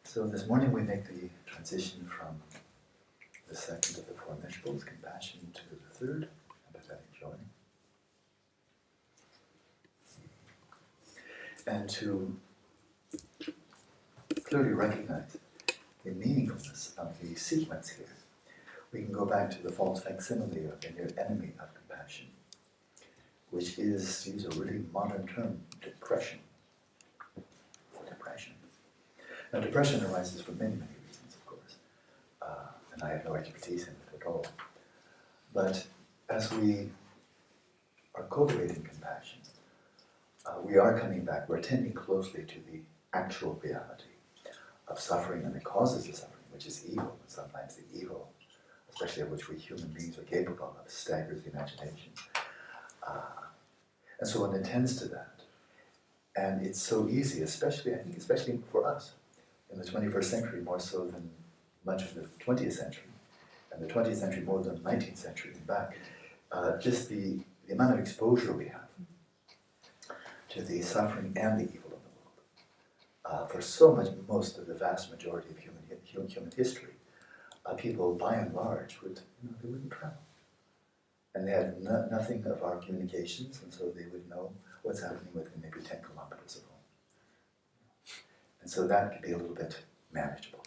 So this morning we make the transition from the second of the four measurables, compassion, to the third, empathetic joy. And to clearly recognize the meaningfulness of the sequence here, we can go back to the false facsimile of the near enemy of compassion, which is, to use a really modern term, depression. Depression. Now, depression arises for many, many reasons, of course, and I have no expertise in it at all. But as we are cultivating compassion, we are coming back, we're attending closely to the actual reality of suffering and the causes of suffering, which is evil, and sometimes the evil, especially of which we human beings are capable of, staggers the imagination. And so one attends to that. And it's so easy, especially for us, in the 21st century, more so than much of the 20th century, and the 20th century more than the 19th century and back, just the amount of exposure we have to the suffering and the evil of the world. For so much, most of the vast majority of human history, people, by and large, they wouldn't travel. And they had nothing of our communications, and so they would know what's happening within maybe 10 kilometers of home. And so that could be a little bit manageable.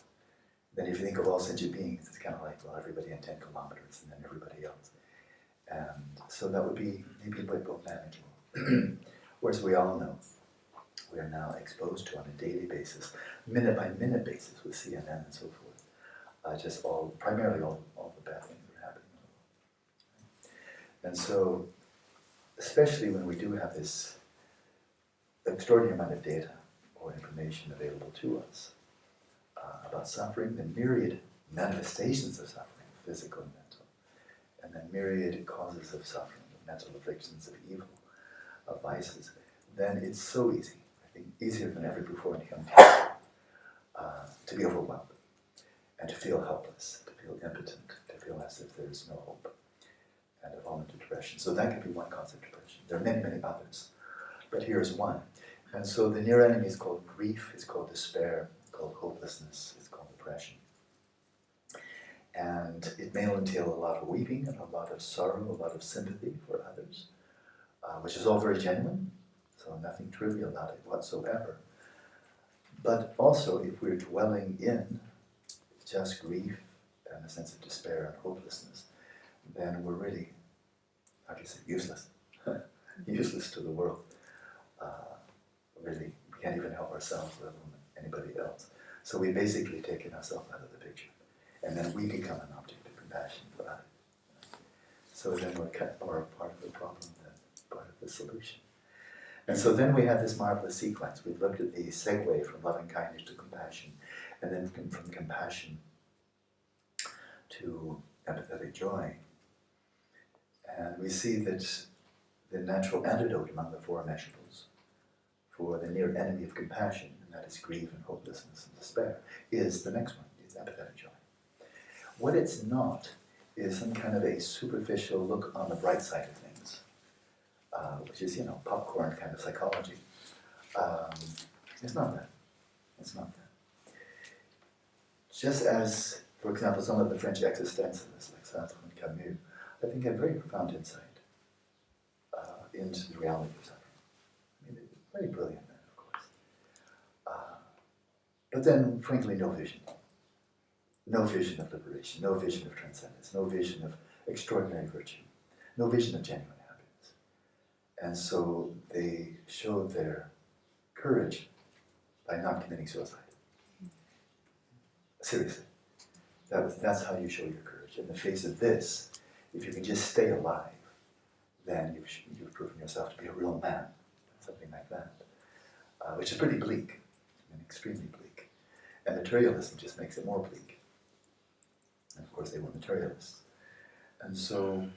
Then if you think of all sentient beings, it's kind of like, well, everybody in 10 kilometers and then everybody else. And so that would be maybe a bit more manageable. Whereas we all know, we are now exposed to on a daily basis, minute by minute basis with CNN and so forth, primarily all the bad things that are happening. And so, especially when we do have this extraordinary amount of data or information available to us about suffering, the myriad manifestations of suffering, physical and mental, and the myriad causes of suffering, of mental afflictions, of evil, of vices, then it's so easy, I think easier than ever before in human history, to be overwhelmed, and to feel helpless, to feel impotent, to feel as if there's no hope, and to fall into depression. So that could be one cause of depression. There are many, many others, but here's one. And so the near enemy is called grief, it's called despair, it's called hopelessness, it's called depression. And it may entail a lot of weeping and a lot of sorrow, a lot of sympathy for others, which is all very genuine, so nothing trivial about it whatsoever. But also, if we're dwelling in just grief and a sense of despair and hopelessness, then we're really, how can you say, useless. Useless to the world. Really, we can't even help ourselves, let alone anybody else. So we've basically taken ourselves out of the picture. And then we become an object of compassion for others. So then we're part of the problem than part of the solution. And so then we have this marvelous sequence. We've looked at the segue from loving kindness to compassion, and then from compassion to empathetic joy. And we see that the natural antidote among the four measurables for the near enemy of compassion, and that is grief and hopelessness and despair, is the next one, is empathetic joy. What it's not is some kind of a superficial look on the bright side of things, which is, popcorn kind of psychology. It's not that. It's not that. Just as, for example, some of the French existentialists, like Geluk-Kagyü, I think have very profound insight into the reality of suffering. I mean, they're very brilliant men, of course. But then, frankly, no vision. No vision of liberation, no vision of transcendence, no vision of extraordinary virtue, no vision of genuine happiness. And so they showed their courage by not committing suicide. Seriously. That's how you show your courage. In the face of this, if you can just stay alive, then you've proven yourself to be a real man, something like that, which is pretty bleak, extremely bleak. And materialism just makes it more bleak. And of course they were materialists. And so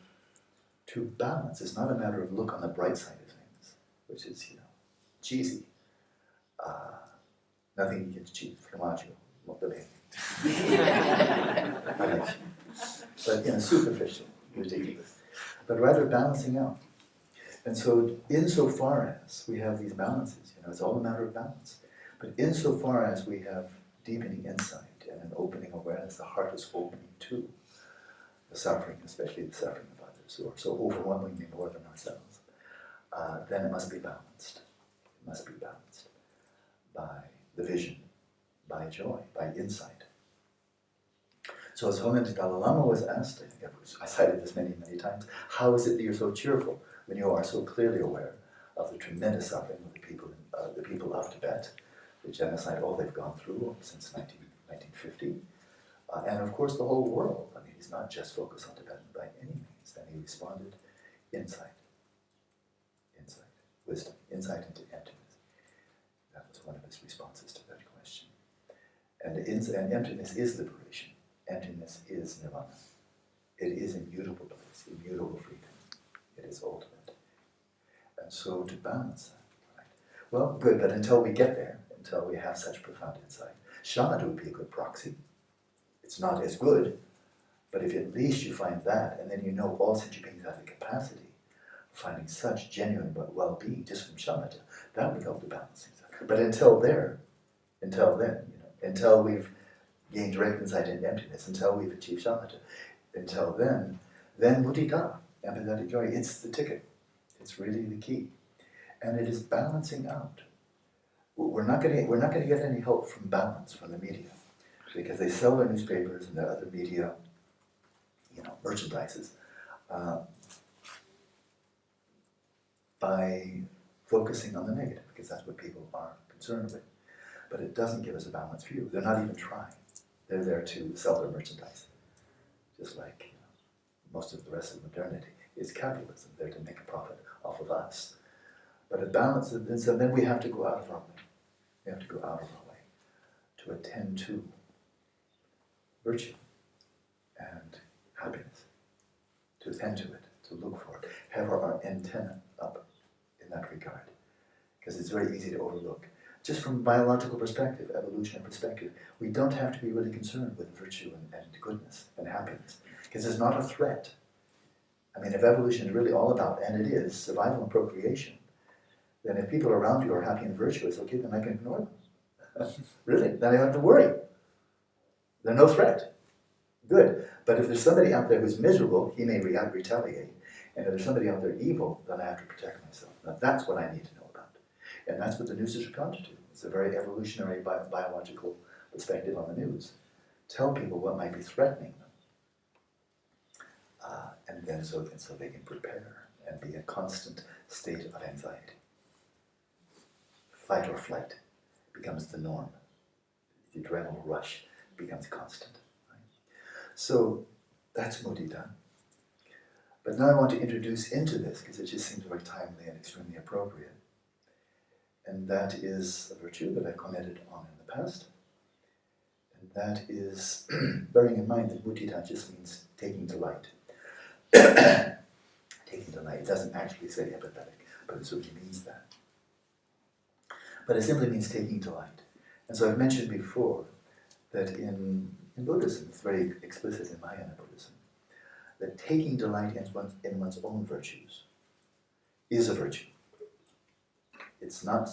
to balance, it's not a matter of look on the bright side of things, which is, cheesy. Nothing against cheese, formaggio, molto bene. But superficial, ridiculous. But rather balancing out. And so insofar as we have these balances, it's all a matter of balance. But insofar as we have deepening insight and an opening awareness, the heart is opening to the suffering, especially the suffering of others, who are so overwhelmingly more than ourselves, then it must be balanced. It must be balanced by the vision, by joy, by insight. So as Honan Dalai Lama was asked, I think I cited this many, many times, how is it that you're so cheerful when you are so clearly aware of the tremendous suffering of the people of Tibet, the genocide, all they've gone through since 1950, and of course the whole world. I mean, he's not just focused on Tibet by any means. Then he responded, insight, wisdom, insight into emptiness. That was one of his responses to that question. And emptiness is liberation. Emptiness is nirvana. It is immutable bliss, immutable freedom. It is ultimate. And so to balance that, right? Well, good, but until we get there, until we have such profound insight, shamatha would be a good proxy. It's not as good, but if at least you find that, and then you know all sentient beings have the capacity of finding such genuine well-being just from shamatha, that would help the balancing side. But until then, until we've gained direct insight into emptiness, until we've achieved shamatha, until then mudita, empathetic joy, it's the ticket. It's really the key. And it is balancing out. We're not going to get any help from balance from the media, because they sell their newspapers and their other media, merchandises, by focusing on the negative, because that's what people are concerned with. But it doesn't give us a balanced view. They're not even trying. They're there to sell their merchandise, just like most of the rest of modernity is capitalism. They're to make a profit off of us. But a balance, and so then we have to go out of our way. We have to go out of our way to attend to virtue and happiness, to attend to it, to look for it, have our antenna up in that regard, because it's very easy to overlook. Just from a biological perspective, evolutionary perspective, we don't have to be really concerned with virtue and goodness and happiness, because it's not a threat. I mean, if evolution is really all about, and it is, survival and procreation, then if people around you are happy and virtuous, okay, then I can ignore them. Really, then I don't have to worry. They're no threat. Good. But if there's somebody out there who's miserable, he may retaliate. And if there's somebody out there evil, then I have to protect myself. Now that's what I need to know about. And that's what the news is trying to do. It's a very evolutionary, biological perspective on the news. Tell people what might be threatening them. And then so they can prepare and be a constant state of anxiety. Fight or flight becomes the norm. The adrenaline rush becomes constant. Right? So that's mudita. But now I want to introduce into this, because it just seems very timely and extremely appropriate. And that is a virtue that I've commented on in the past. And that is bearing in mind that mudita just means taking delight. Taking delight. It doesn't actually say empathetic, but it certainly means that. But it simply means taking delight. And so I've mentioned before that in Buddhism, it's very explicit in Mahayana Buddhism, that taking delight in one's own virtues is a virtue. It's not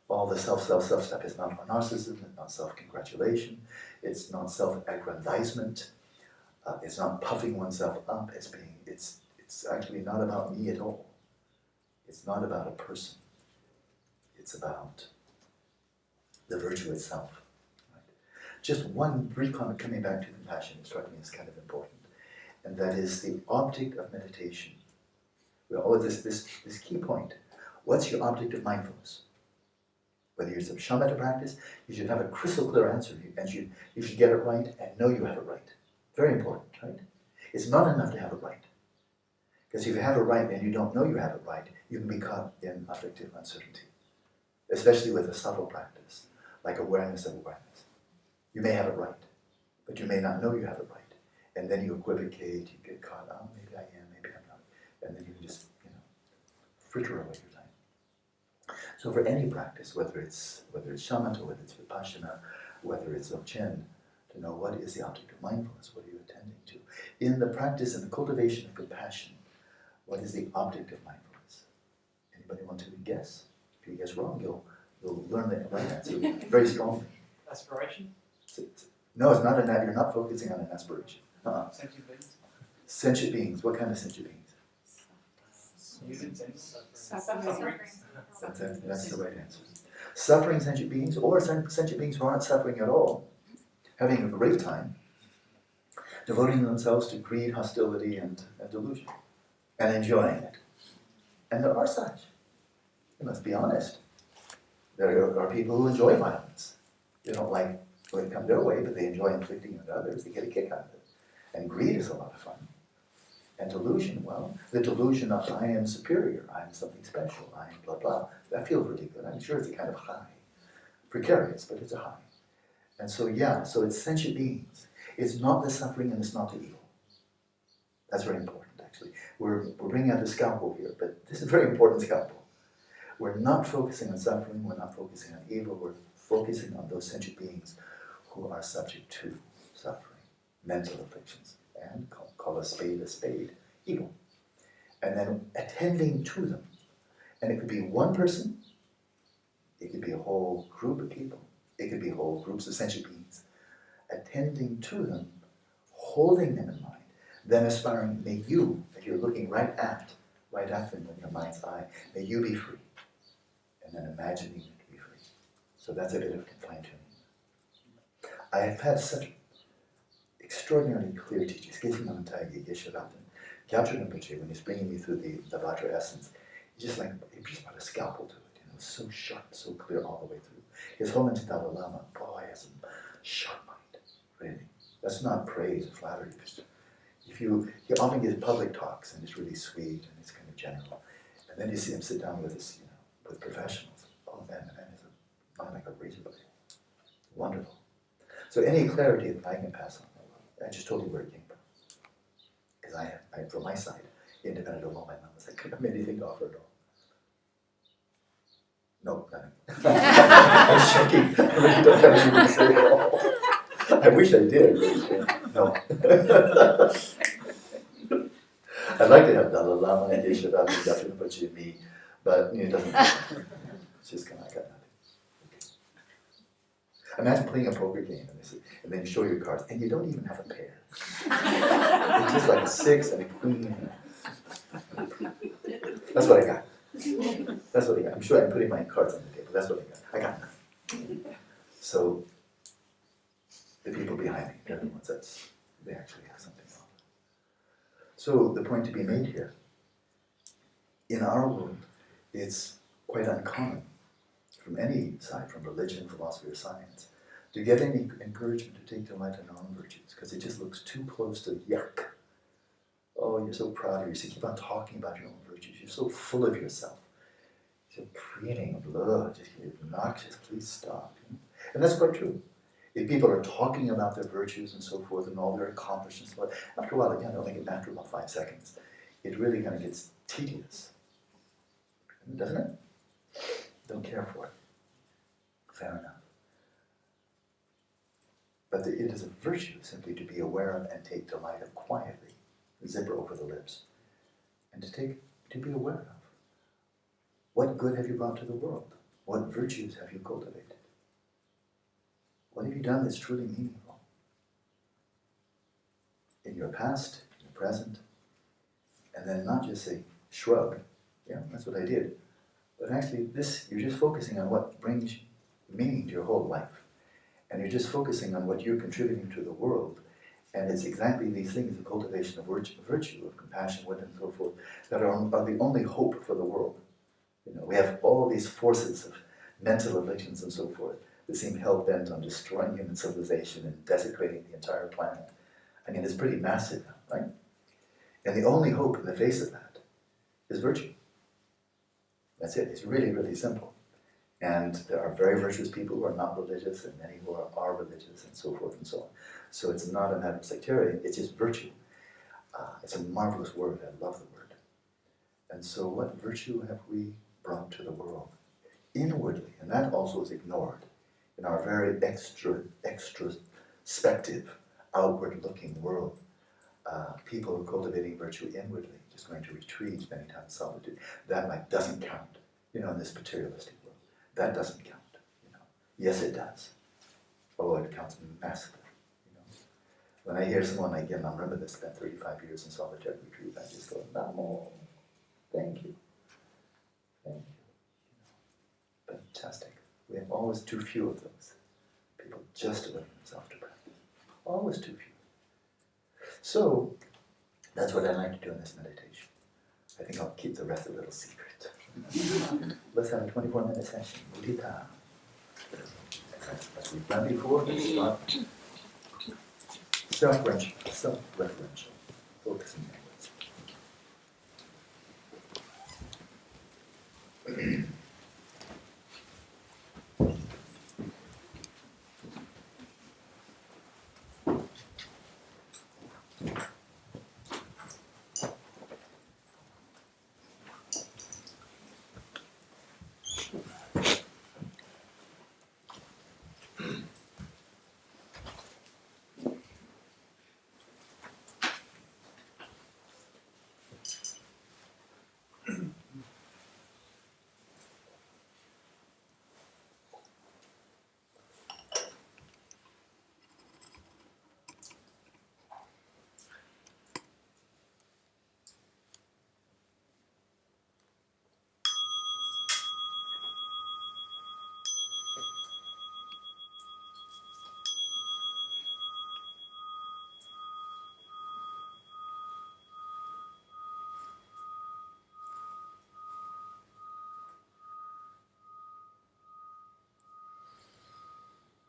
all the self stuff. It's not narcissism, it's not self-congratulation, it's not self-aggrandizement, it's not puffing oneself up as being, it's actually not about me at all. It's not about a person. It's about the virtue itself. Right? Just one brief comment coming back to compassion, it struck me as kind of important, and that is the object of meditation. Well, this key point. What's your object of mindfulness? Whether you're some shamatha practice, you should have a crystal clear answer, and you should get it right and know you have it right. Very important, right? It's not enough to have it right. Because if you have it right and you don't know you have it right, you can be caught in afflictive uncertainty. Especially with a subtle practice, like awareness of awareness. You may have it right, but you may not know you have it right. And then you equivocate, you get caught, oh, maybe I am, maybe I'm not. And then you just, fritter away your time. So for any practice, whether it's shamatha, whether it's Vipashyana, whether it's Dzogchen, to know what is the object of mindfulness, what are you attending to? In the practice and the cultivation of compassion, what is the object of mindfulness? Anybody want to guess? If you guess wrong, You'll learn the right answer very strongly. Aspiration? No, it's not you're not focusing on an aspiration. Sentient beings? Sentient beings, what kind of sentient beings? Suffering. That's the right answer. Suffering sentient beings, or sentient beings who aren't suffering at all, having a great time, devoting themselves to greed, hostility, and delusion, and enjoying it. And there are such. You must be honest. There are people who enjoy violence. They don't like when it comes their way, but they enjoy inflicting it on others. They get a kick out of it. And greed is a lot of fun. And delusion, well, the delusion of I am superior, I'm something special, I'm blah blah. That feels really good. I'm sure it's a kind of high. Precarious, but it's a high. And so yeah, so it's sentient beings. It's not the suffering and it's not the evil. That's very important, actually. We're bringing out the scalpel here, but this is a very important scalpel. We're not focusing on suffering, we're not focusing on evil, we're focusing on those sentient beings who are subject to suffering, mental afflictions, and call a spade, evil. And then attending to them. And it could be one person, it could be a whole group of people, it could be whole groups of sentient beings. Attending to them, holding them in mind, then aspiring, may you, if you're looking right at them in your mind's eye, may you be free. And then imagining you to be free. So that's a bit of fine-tuning. I have had such extraordinarily clear teachings. Namtar, Gyaltsen, when he's bringing me through the Vajra essence, he just brought a scalpel to it. So sharp, so clear all the way through. His Holiness Lama, boy, has a sharp mind, really. That's not praise or flattery. He often gives public talks, and it's really sweet, and it's kind of general. And then you see him sit down with his, with professionals. Oh man, the man is a mind like a razor blade. Wonderful. So any clarity that I can pass on, I just told you where it came from. Because I, from my side, independent of all my mamas, I couldn't have anything to offer at all. No, nothing. I'm shaking. I really don't have anything to say at all. I wish I did. No. I'd like to have Dalai Lama and Geshe Ram and Gyaltsen me, but it doesn't matter. It's just kind of, I got nothing. Okay. Imagine playing a poker game and then you show your cards, and you don't even have a pair. It's just like a 6 and a queen. That's what I got. That's what I got. I'm sure I'm putting my cards on the table. That's what I got. I got nothing. So the people behind me, they're the ones they actually have something on. So the point to be made here, in our world, it's quite uncommon from any side, from religion, philosophy, or science, to get any encouragement to take delight in our own virtues, because it just looks too close to yuck. Oh, you're so proud of yourself. You keep on talking about your own virtues. You're so full of yourself. You're preening blood. You're obnoxious. Please stop. And that's quite true. If people are talking about their virtues and so forth and all their accomplishments, but after a while, again, I think after about 5 seconds, it really kind of gets tedious. Doesn't it? Don't care for it. Fair enough. But it is a virtue simply to be aware of and take delight of quietly. Zipper over the lips. And to be aware of. What good have you brought to the world? What virtues have you cultivated? What have you done that's truly meaningful? In your past, in your present, and then not just say, shrug, yeah, that's what I did. But actually you're just focusing on what brings meaning to your whole life. And you're just focusing on what you're contributing to the world. And it's exactly these things, the cultivation of virtue, of compassion, wit, and so forth, that are the only hope for the world. We have all these forces of mental afflictions and so forth that seem hell-bent on destroying human civilization and desecrating the entire planet. I mean, it's pretty massive, right? And the only hope in the face of that is virtue. That's it. It's really, really simple. And there are very virtuous people who are not religious, and many who are religious, and so forth and so on. So it's not a matter of sectarian, it's just virtue. It's a marvelous word. I love the word. And so what virtue have we brought to the world? Inwardly, and that also is ignored in our very extrospective, outward-looking world. People who are cultivating virtue inwardly, just going to retreat, spending time in solitude, that doesn't count, in this materialistic world. That doesn't count. Yes, it does. Oh, it counts massively. When I hear someone like Namtar that spent 35 years in solitary retreat, I just go, Namo, thank you. Thank you. Fantastic. We have always too few of those. People just devoting themselves to practice. Always too few. So, that's what I like to do in this meditation. I think I'll keep the rest a little secret. Let's have a 24-minute session. Mudita. As we've done before, let's start self-referential, focusing inwards.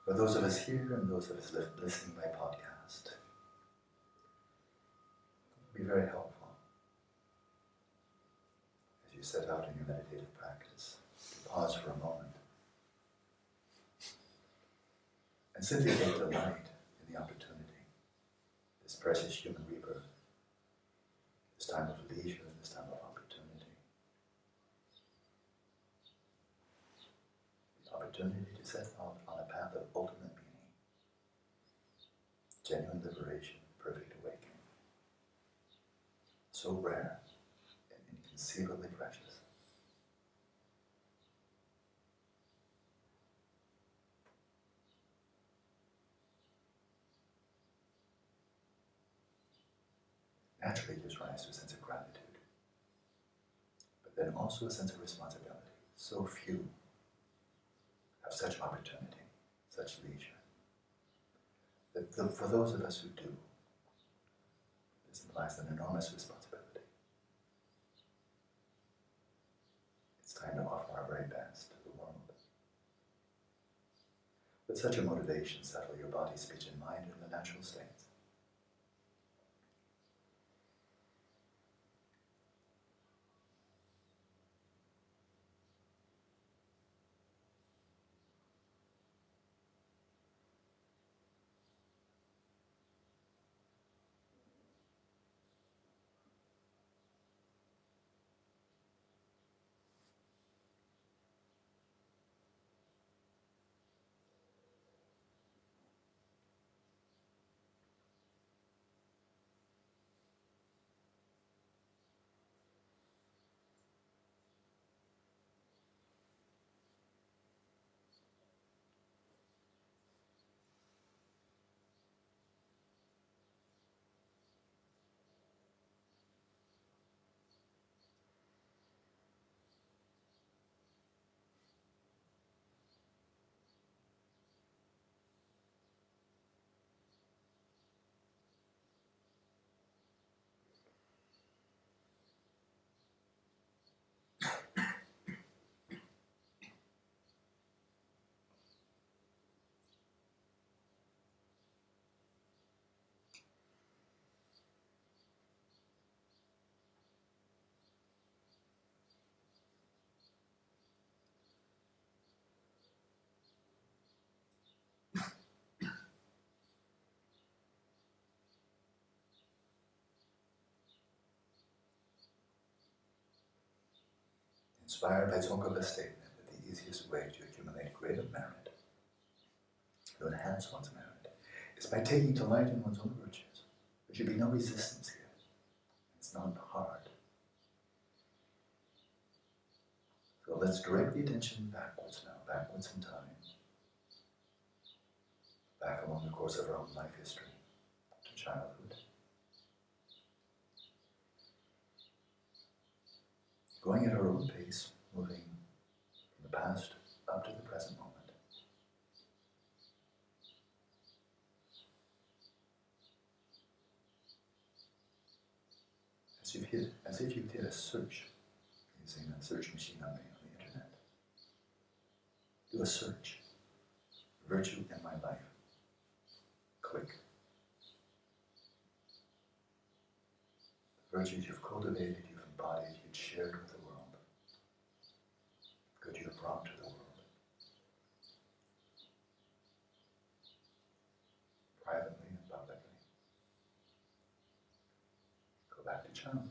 For those of us here and those of us listening by podcast, it will be very helpful as you set out in your meditative practice to pause for a moment and simply take delight in the opportunity, this precious human rebirth, this time of leisure, this time of opportunity. The opportunity to set out on a path of ultimate meaning, genuine liberation, perfect awakening. So rare and inconceivably precious. Naturally gives rise to a sense of gratitude, but then also a sense of responsibility. So few have such opportunity, such leisure. That for those of us who do, this implies an enormous responsibility. It's time to offer our very best to the world. With such a motivation, settle your body, speech, and mind in the natural states. Inspired by Tzong's statement that the easiest way to accumulate greater merit, to enhance one's merit, is by taking delight in one's own virtues. There should be no resistance here. It's not hard. So let's let's direct the attention backwards now, backwards in time, back along the course of our own life history, to childhood. Going at our own pace, moving from the past up to the present moment. As if you've hit a search, using a search machine on the internet. Do a search. Virtue in my life. Click. The virtues you've cultivated, you've embodied, you've shared with the world. Good you have brought to the world. Privately and publicly. Go back to childhood.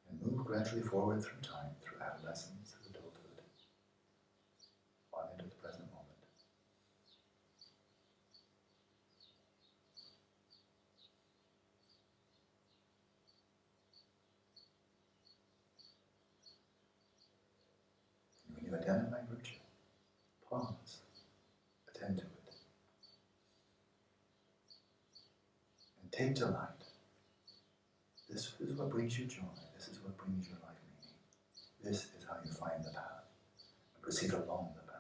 And move gradually forward through time, through adolescence, through adulthood, on into the present moment. And when you identify virtue, pause, attend to it, and take delight. This is what brings you joy. This is what brings your life meaning. This is how you find the path and proceed along the path.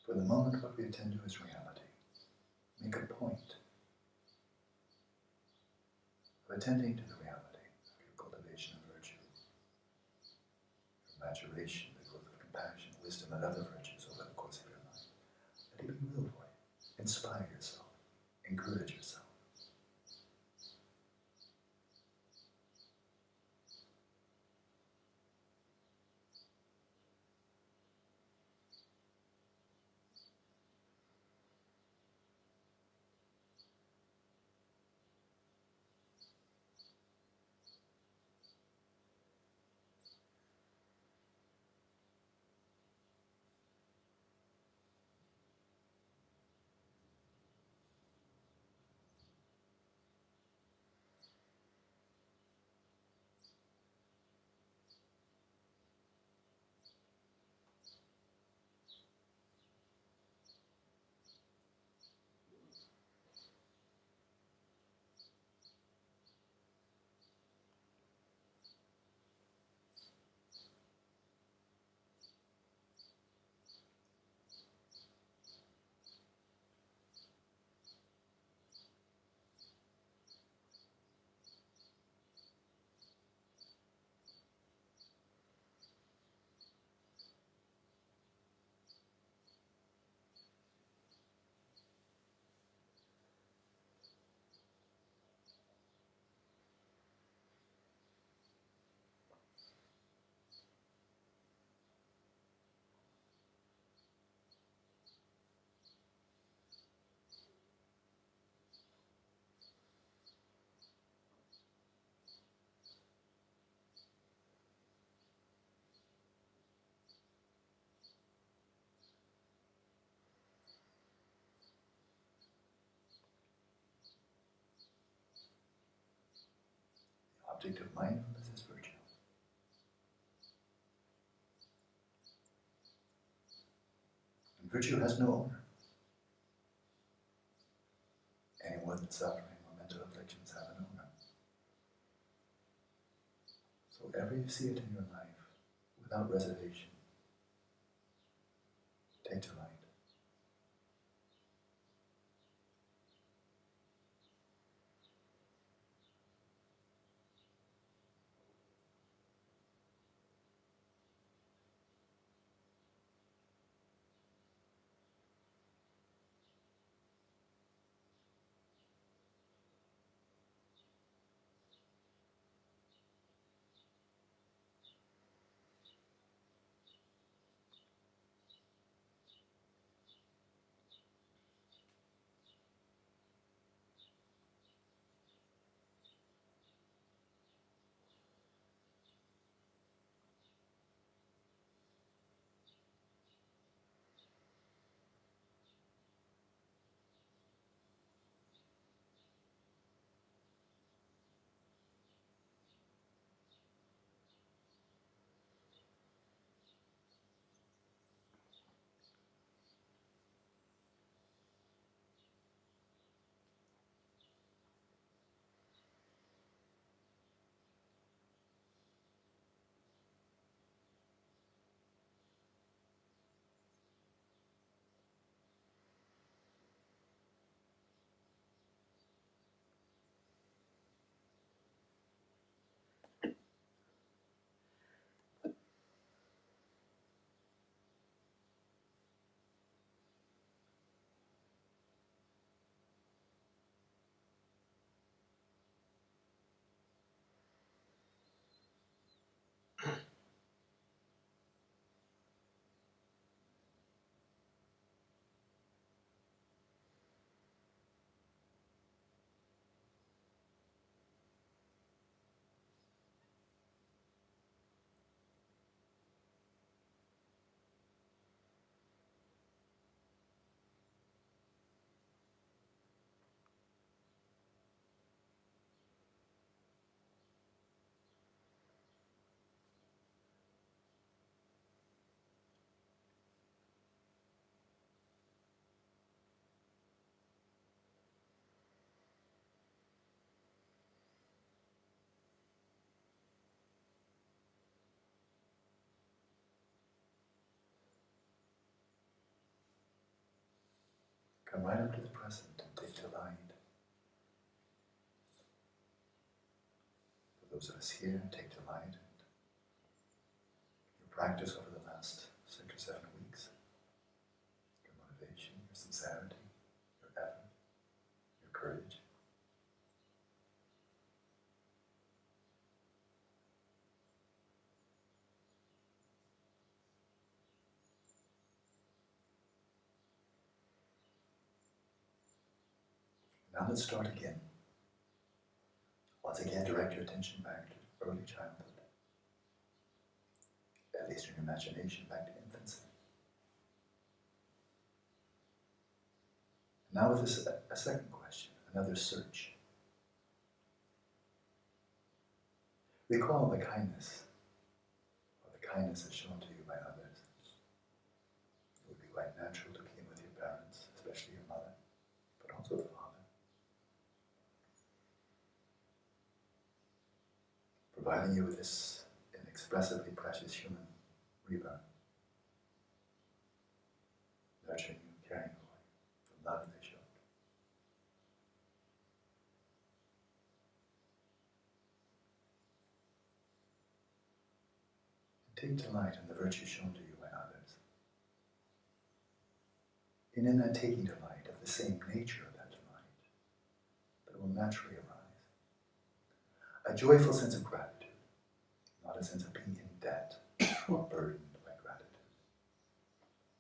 For the moment, what we attend to is reality. Make a point of attending to the reality of your cultivation of virtue, your maturation, the growth of compassion, wisdom, and other virtues over the course of your life. Let it be real for you. Inspire yourself. Encourage yourself. object of mindfulness is virtue. And virtue has no owner. Any more than suffering or mental afflictions have an owner. So wherever you see it in your life, without reservation, take delight. Come right up to the present and take delight. For those of us here, take delight in your practice over the last 6 or 7 weeks. Your motivation, your sincerity, your effort, your courage. Now let's start again. Once again, direct your attention back to early childhood, at least in your imagination, back to infancy. Now with a second question, another search. Recall the kindness, or the kindnesses shown to you by others. It would be quite natural to begin with your parents, especially your mother, but also the father. Providing you with this inexpressibly precious human rebirth, nurturing you, caring for you, the love they showed. And take delight in the virtue shown to you by others. And in that taking delight of the same nature of that delight, that will naturally arise. A joyful sense of gratitude, not a sense of being in debt or burdened by gratitude.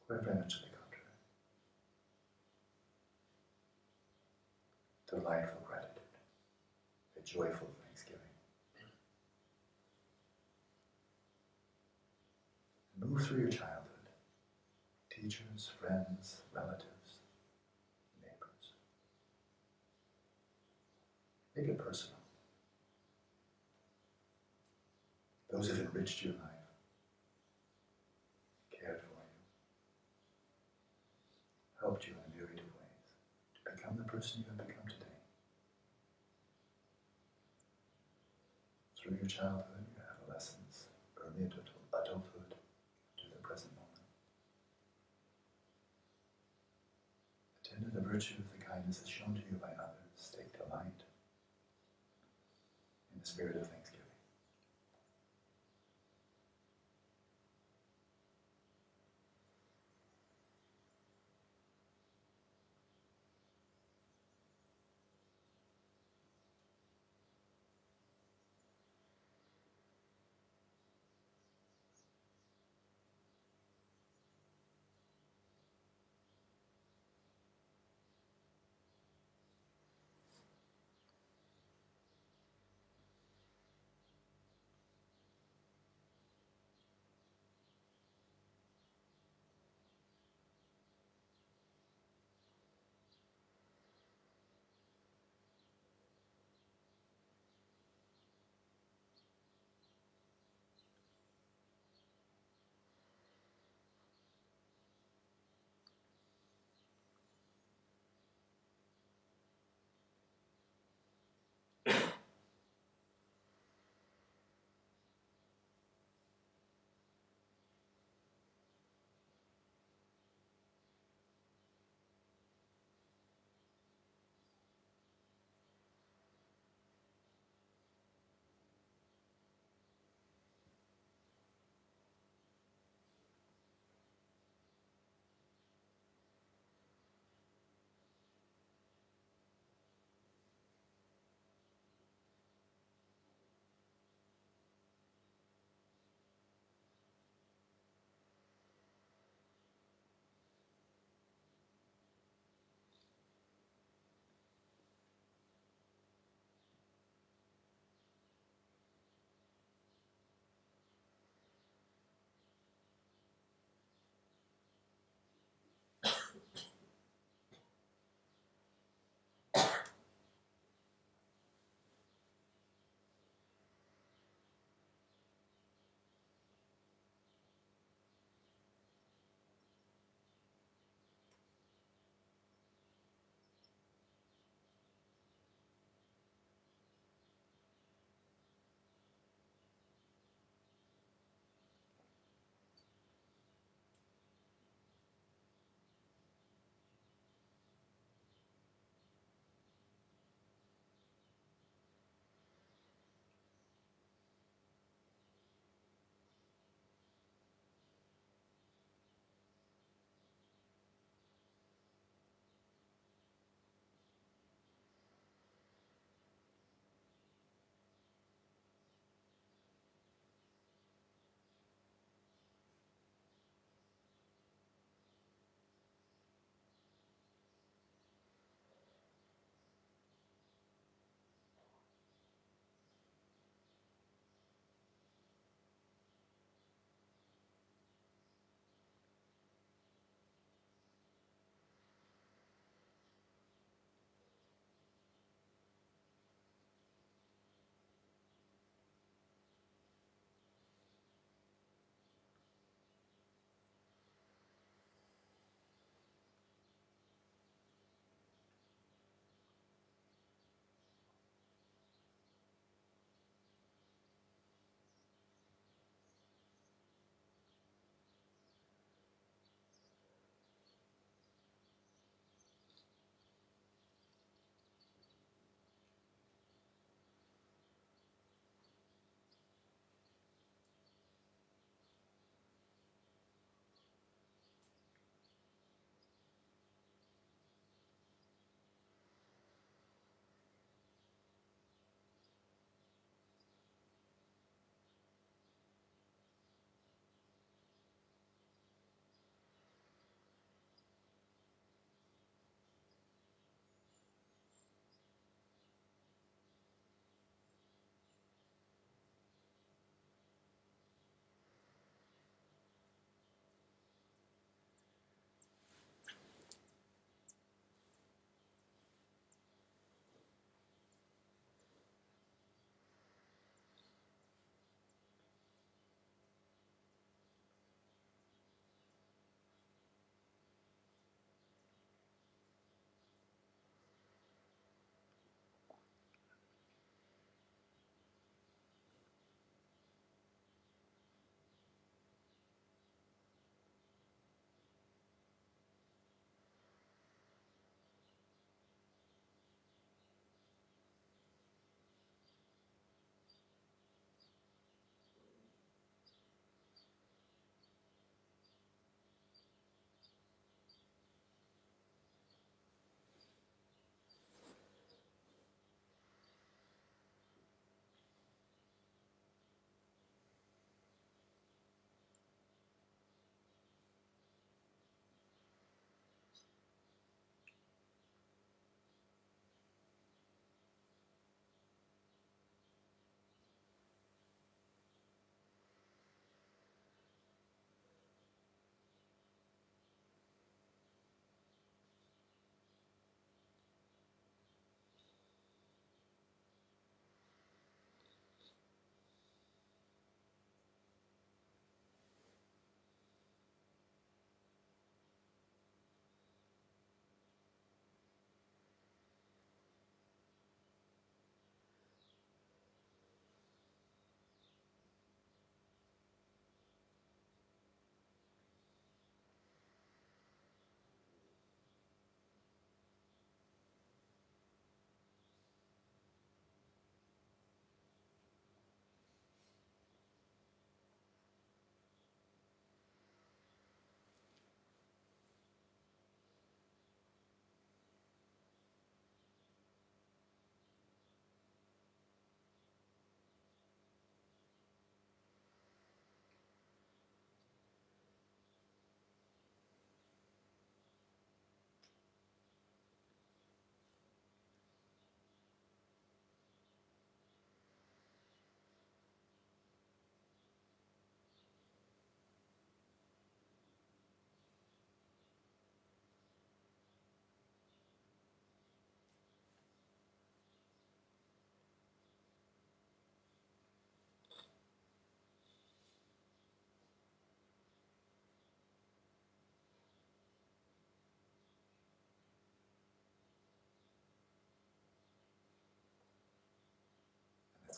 Quite very much to the contrary. Delightful gratitude, a joyful thanksgiving. Move through your childhood, teachers, friends, relatives, neighbors. Make it personal. those who've enriched your life, cared for you, helped you in myriad of ways to become the person you have become today. Through your childhood, your adolescence, early adulthood, to the present moment. Attend to the virtue of the kindnesses shown to you by others. Take delight in the spirit of thanksgiving.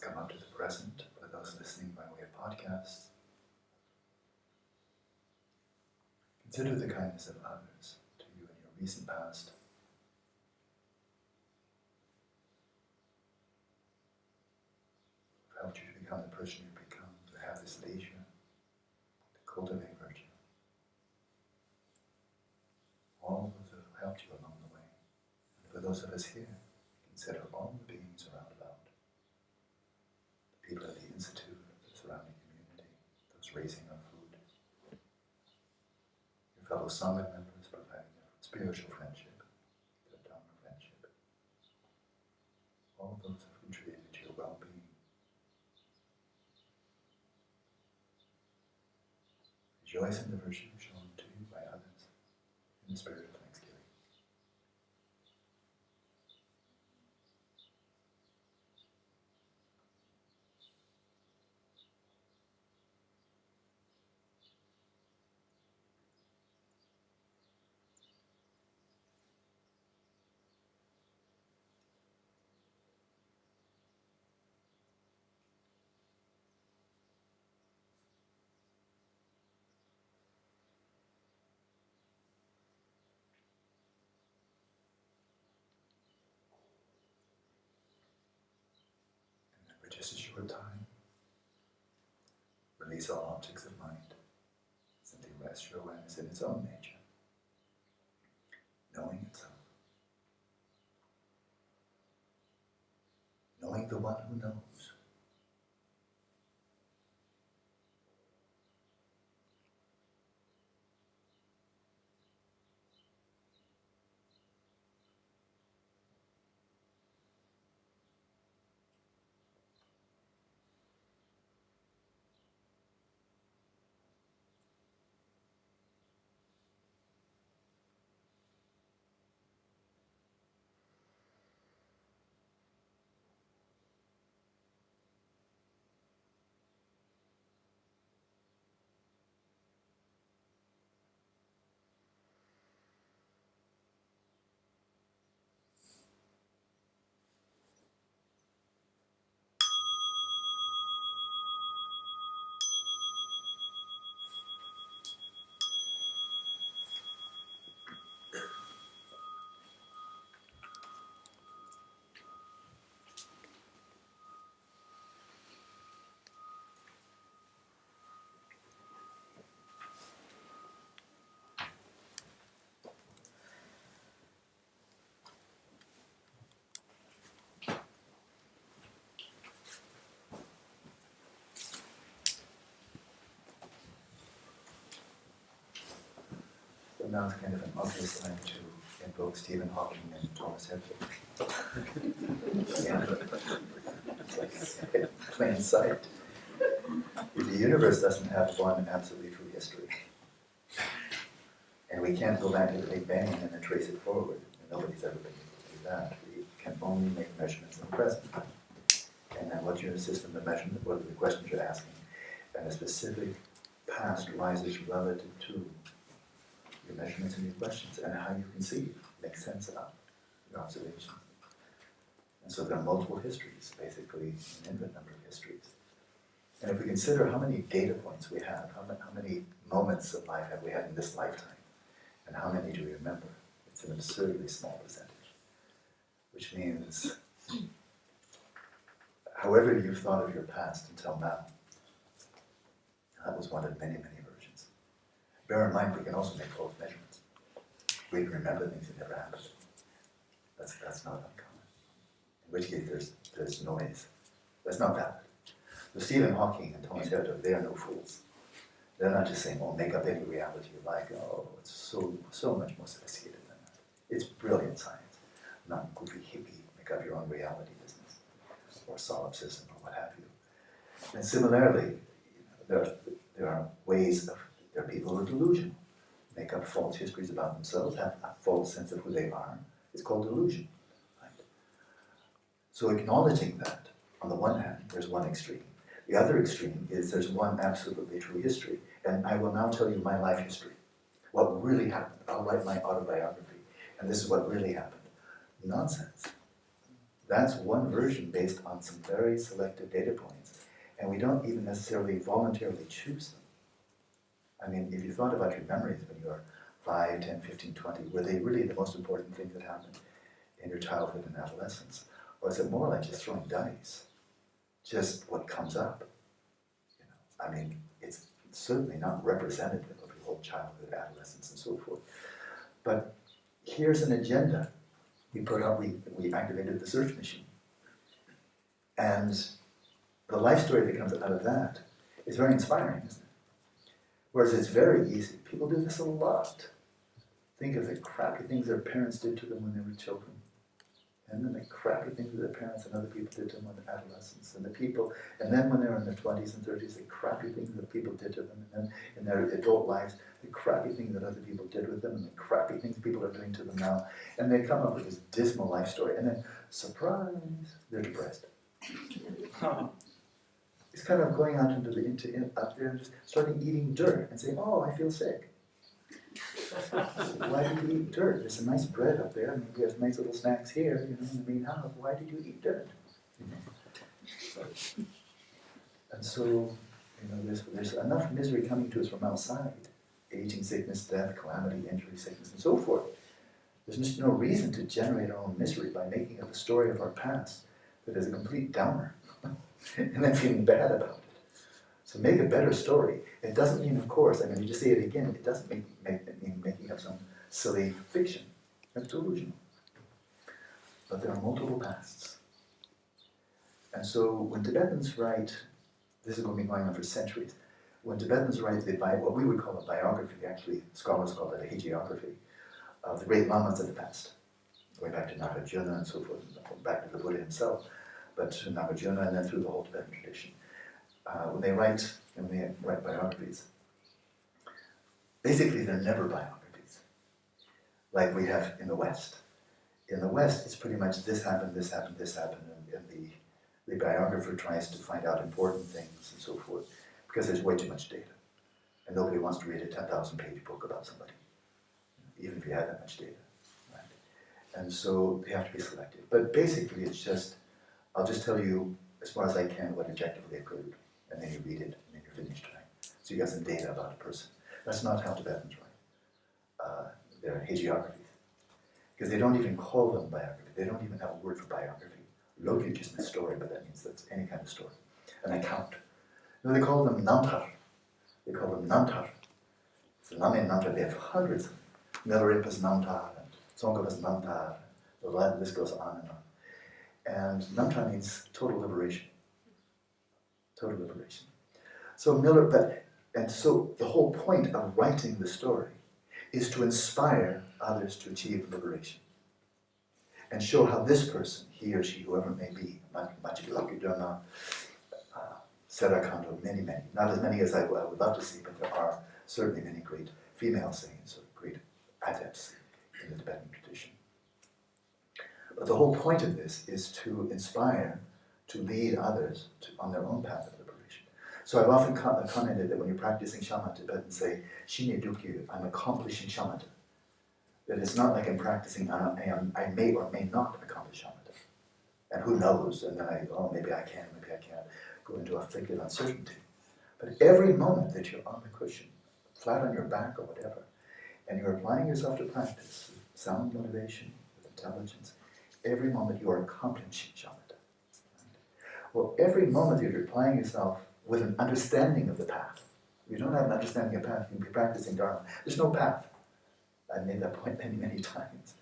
come up to the present, for those listening by way of podcasts. Consider the kindness of others to you in your recent past. Who helped you to become the person you've become, to have this leisure, to cultivate virtue. All those who have helped you along the way. And for those of us here, consider all the beings around about. The people at the Institute, the surrounding community, those raising our food. Your fellow Sangha members providing their spiritual friendship, their Dharma friendship. All those who have contributed to your well-being. Rejoice in the virtue shown to you by others in the spirit of thanksgiving. Just as your time, release all objects of mind. Simply rest your awareness in its own nature, knowing itself, knowing the one who knows. So now it's kind of an obvious time to invoke Stephen Hawking and Thomas Edison. Yeah. It's like in plain sight. If the universe doesn't have one absolutely true history, and we can't go back to the Big Bang and then trace it forward, and nobody's ever been able to do that, we can only make measurements in the present. And then what's your system of measurement? What are the questions you're asking? And a specific past rises relative to your measurements and your questions, and how you conceive, make sense of your observations. And so there are multiple histories, basically an infinite number of histories. And if we consider how many data points we have, how many moments of life have we had in this lifetime, and how many do we remember, it's an absurdly small percentage. Which means, however you've thought of your past until now, that was one of many, many versions. Bear in mind, we can also make false measurements. We can remember things that never happened. That's not uncommon. In which case, there's noise. That's not valid. So Stephen Hawking and Thomas Edison, they are no fools. They're not just saying, oh, make up any reality you like. Oh, it's so much more sophisticated than that. It's brilliant science, not goofy hippie, make up your own reality business, or solipsism, or what have you. And similarly, there are people who are delusional, make up false histories about themselves, have a false sense of who they are. It's called delusion. Right? So acknowledging that, on the one hand, there's one extreme. The other extreme is there's one absolutely true history. And I will now tell you my life history. What really happened. I'll write my autobiography. And this is what really happened. Nonsense. That's one version based on some very selected data points, and we don't even necessarily voluntarily choose them. I mean, if you thought about your memories when you were 5, 10, 15, 20, were they really the most important thing that happened in your childhood and adolescence? Or is it more like just throwing dice? Just what comes up? You know, I mean, it's certainly not representative of your whole childhood, adolescence, and so forth. But here's an agenda. We put up, we activated the search machine. And the life story that comes out of that is very inspiring, isn't it? Whereas it's very easy. People do this a lot. Think of the crappy things their parents did to them when they were children. And then the crappy things that their parents and other people did to them when they were adolescents. And then when they were in their 20s and 30s, the crappy things that people did to them. And then in their adult lives, the crappy things that other people did with them and the crappy things people are doing to them now. And they come up with this dismal life story. And then, surprise, they're depressed. It's kind of going out up there and just starting eating dirt and saying, oh, I feel sick. Why did you eat dirt? There's some nice bread up there, and we have nice little snacks here, you know, in the main house. Why did you eat dirt? You know? And so, you know, there's enough misery coming to us from outside. Aging, sickness, death, calamity, injury, sickness, and so forth. There's just no reason to generate our own misery by making up a story of our past that is a complete downer. And then feeling bad about it. So make a better story. It doesn't mean, of course, I mean, you just say it again, it doesn't mean making up some silly fiction. That's delusional. But there are multiple pasts. And so when Tibetans write, this is going to be going on for centuries, when Tibetans write what we would call a biography, actually scholars call it a hagiography, of the great lamas of the past, going back to Nagarjuna and so forth, and back to the Buddha himself, but to Nagarjuna and then through the whole Tibetan tradition. When they write biographies, basically they're never biographies, like we have in the West. In the West, it's pretty much this happened, this happened, this happened, and the biographer tries to find out important things and so forth, because there's way too much data. And nobody wants to read a 10,000-page book about somebody, even if you have that much data. Right? And so they have to be selective. But basically it's just, I'll just tell you as far as I can what objectively occurred, and then you read it, and then you're finished, right? So you got some data about a person. That's not how Tibetans write. They're hagiographies. Because they don't even call them biography. They don't even have a word for biography. Logyug is the story, but that means that's any kind of story. An account. No, they call them Namtar. They call them Namtar. So Lama and Namtar, they have hundreds of them. Milarepa's Namtar, and Tzong's Namtar, the list goes on and on. And Namtar means total liberation. Total liberation. So so the whole point of writing the story is to inspire others to achieve liberation. And show how this person, he or she, whoever it may be, Geluk-Kagyü, Serakando, many, not as many as I would love to see, but there are certainly many great female saints or great adepts in the Tibetan tradition. But the whole point of this is to inspire, to lead others on their own path of liberation. So I've often commented that when you're practicing Shamatha, Tibetans say, Shinye-dukyu, I'm accomplishing Shamatha. That it's not like I'm practicing, I may or may not accomplish Shamatha. And who knows, and then maybe I can, maybe I can't, go into afflictive uncertainty. But every moment that you're on the cushion, flat on your back or whatever, and you're applying yourself to practice, with sound motivation, with intelligence, every moment you are accomplishing Shamatha. Well, every moment that you're applying yourself with an understanding of the path. If you don't have an understanding of path, you can be practicing Dharma. There's no path. I've made that point many, many times.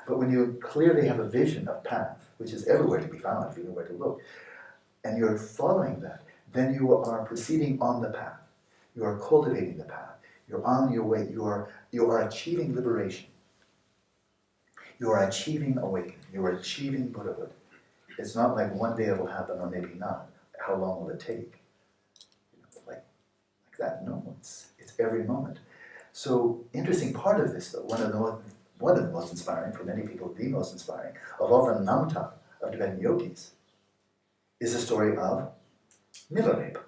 But when you clearly have a vision of path, which is everywhere to be found if you know where to look, and you're following that, then you are proceeding on the path. You are cultivating the path. You're on your way. You are achieving liberation. You are achieving awakening. You are achieving Buddhahood. It's not like one day it will happen or maybe not. How long will it take? Like that? No, it's every moment. So, interesting part of this, though, one of the most inspiring, for many people, the most inspiring, of all the Namtar of Tibetan yogis, is the story of Milarepa.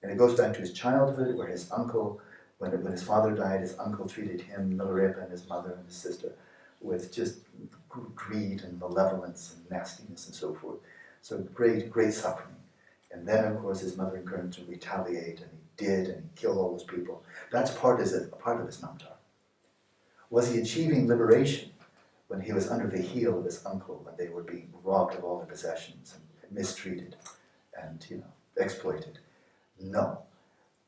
And it goes back to his childhood, where his uncle, when his father died, his uncle treated him, Milarepa, and his mother and his sister with just greed and malevolence and nastiness and so forth. So great, great suffering. And then, of course, his mother encouraged him to retaliate, and he did, and he killed all those people. That's part of his Namtar. Was he achieving liberation when he was under the heel of his uncle, when they were being robbed of all their possessions and mistreated and, exploited? No.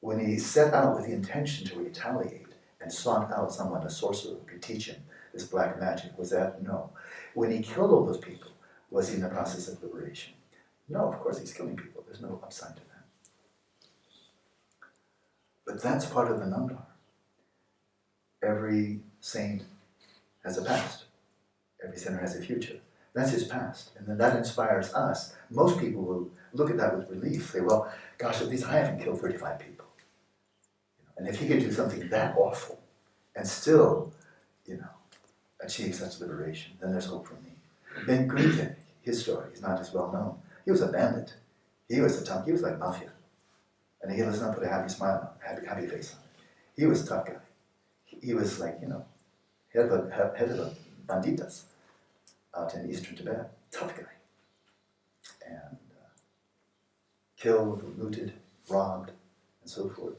When he set out with the intention to retaliate and sought out someone, a sorcerer, who could teach him this black magic, was that? No. When he killed all those people, was he in the process of liberation? No, of course he's killing people. There's no upside to that. But that's part of the Namtar. Every saint has a past. Every sinner has a future. That's his past. And then that inspires us. Most people will look at that with relief. Say, well, gosh, at least I haven't killed 35 people. And if he could do something that awful and still, achieve such liberation, then there's hope for me. Then Geluk-Kagyü, his story is not as well known. He was a bandit. He was like mafia. And he does not put a happy smile on, happy face on it. He was a tough guy. He was like, head of a banditas out in eastern Tibet. Tough guy. And killed, looted, robbed, and so forth.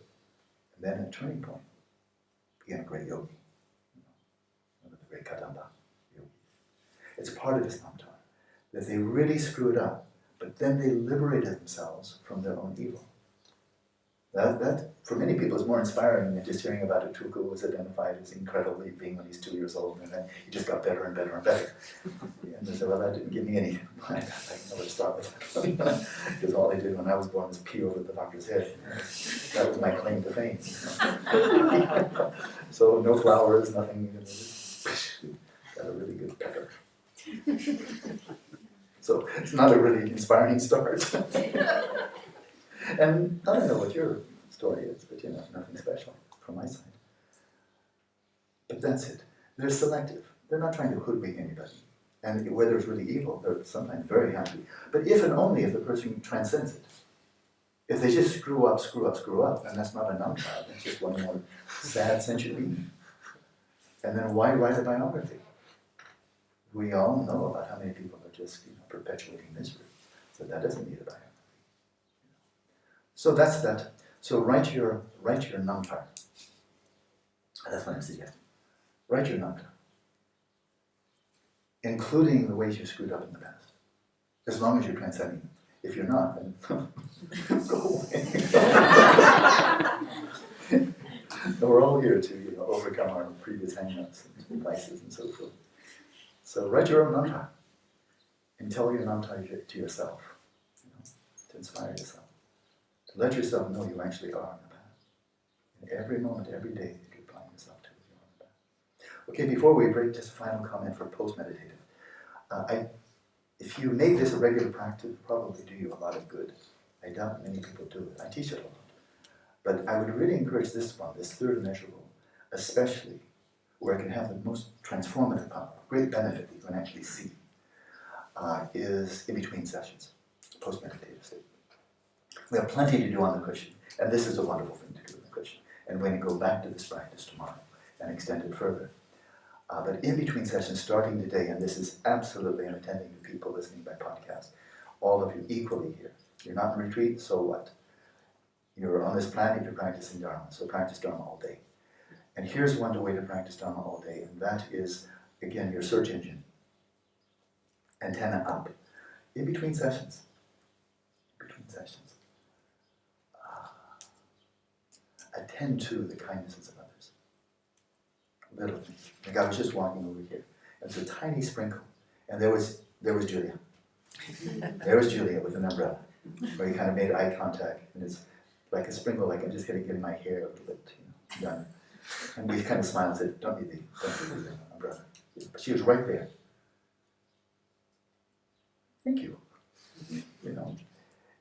And then at a turning point, began a great yogi. One of the great Kadamba yogis. It's part of his Namtar that they really screwed up, but then they liberated themselves from their own evil. That for many people, is more inspiring than just hearing about a Tulku who was identified as incredibly being when he's 2 years old, and then he just got better and better and better. And they said, well, that didn't give me any. I can never start with that. Because all I did when I was born was pee over the doctor's head. That was my claim to fame. So no flowers, nothing. Got a really good pecker. So it's not a really inspiring start. And I don't know what your story is, but nothing special from my side. But that's it. They're selective. They're not trying to hoodwink anybody. And where there's really evil, they're sometimes very happy. But if and only if the person transcends it. If they just screw up, then that's not a Namtar. That's just one more sad sentient being. And then why write a biography? We all know about how many people are just perpetuating misery. So that doesn't need a biography. So that's that. So write your Namtar. That's what I'm suggesting. Write your Namtar. Including the ways you screwed up in the past. As long as you're transcending them. If you're not, then go away. We're all here to overcome our previous hang-ups and vices and so forth. So write your own Namtar. And tell your Namtar to yourself. To inspire yourself. To let yourself know you actually are on the path. And every moment, every day that you're applying yourself to it, you're on the path. Okay, before we break, just a final comment for post-meditative. If you make this a regular practice, it will probably do you a lot of good. I doubt many people do it. I teach it a lot. But I would really encourage this one, this third immeasurable, especially where it can have the most transformative power, great benefit that you can actually see, is in between sessions, post-meditative state. We have plenty to do on the cushion, and this is a wonderful thing to do on the cushion. And we're going to go back to this practice tomorrow and extend it further. But in between sessions, starting today, and this is absolutely, I'm attending to people listening by podcast, all of you equally here. You're not in retreat, so what? You're on this planet, you're practicing Dharma, so practice Dharma all day. And here's one way to practice Dharma all day, and that is, again, your search engine. Antenna up. In between sessions. Attend to the kindnesses of others. Little things. Like I was just walking over here. There's a tiny sprinkle. And there was Julia. There was Julia with an umbrella. Where he kind of made eye contact. And it's like a sprinkle, like I'm just going to get in my hair a little bit, done. And we kind of smiled and said, don't need the umbrella. But she was right there. Thank you.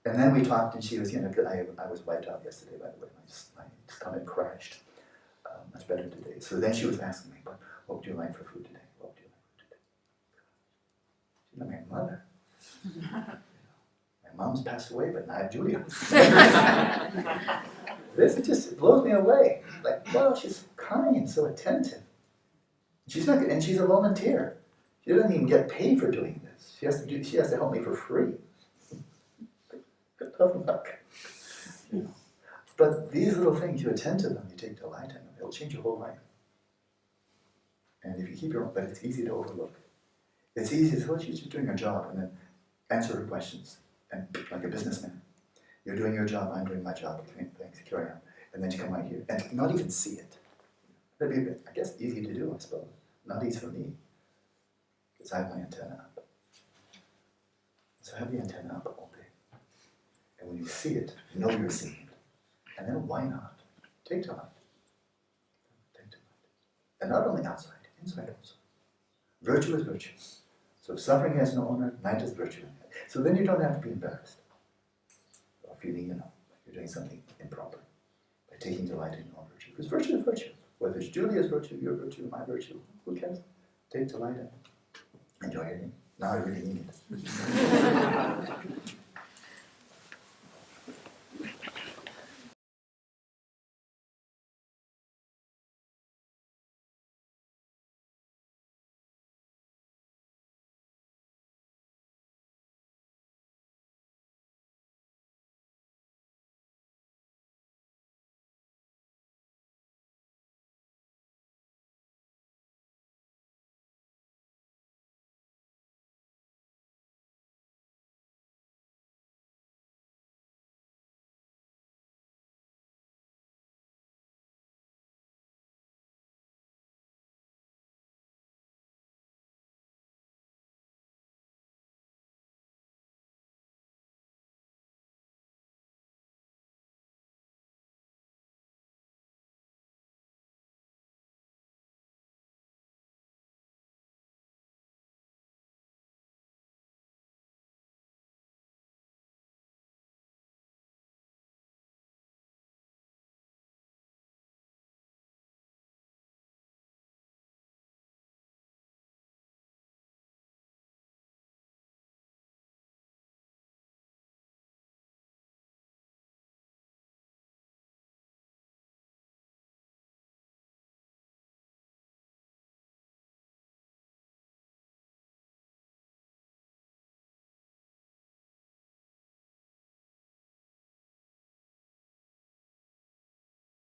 And then we talked, and she was, I was wiped out yesterday, by the way. My stomach crashed. Much better today. So then she was asking me, what would you like for food today? What would you like for today? She's like my mother. My mom's passed away, but not Julia. This just blows me away. Like, wow, she's kind, so attentive. She's not, and she's a volunteer. She doesn't even get paid for doing this. She has to help me for free. Tough luck. You know. But these little things, you attend to them, you take delight in them, it'll change your whole life. And if you keep your own, but it's easy to overlook. It's easy to thought she's just doing her job and then answer her questions. And like a businessman, you're doing your job, I'm doing my job, things, carry on. And then you come right here and not even see it. That'd be a bit, I guess, easy to do, I suppose. Not easy for me, because I have my antenna up. So have the antenna up all day. And when you see it, know you're seeing it. And then why not? Take delight. Take delight. And not only outside, inside also. Virtue is virtue. So suffering has no owner, neither is virtue. So then you don't have to be embarrassed. Or feeling, you're doing something improper. By taking delight in your virtue. Because virtue is virtue. Whether it's Julia's virtue, your virtue, my virtue, who cares? Take delight in it. Enjoy it. Now I really need it.